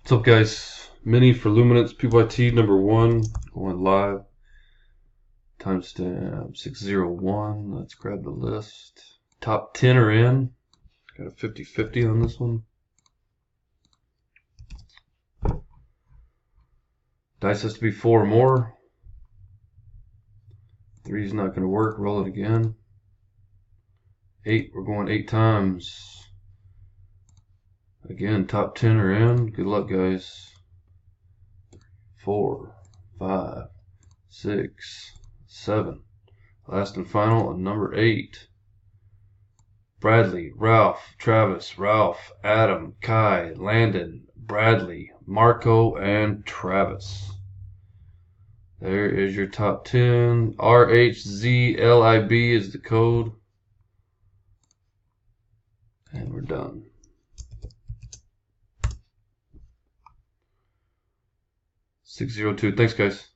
What's up, guys? Mini for Luminance Pyt number 1 going live. Timestamp 601. Let's grab the list. Top 10 are in. Got a 50-50 on this one. Dice has to be 4 or more. 3 is not going to work. Roll it again. 8. We're going 8 times. Again, top 10 are in. Good luck, guys. 4, 5, 6, 7. Last and final on number 8. Bradley, Ralph, Travis, Ralph, Adam, Kai, Landon, Bradley, Marco, and Travis. There is your top 10. RHZLIB is the code. And we're done. $602. Thanks, guys.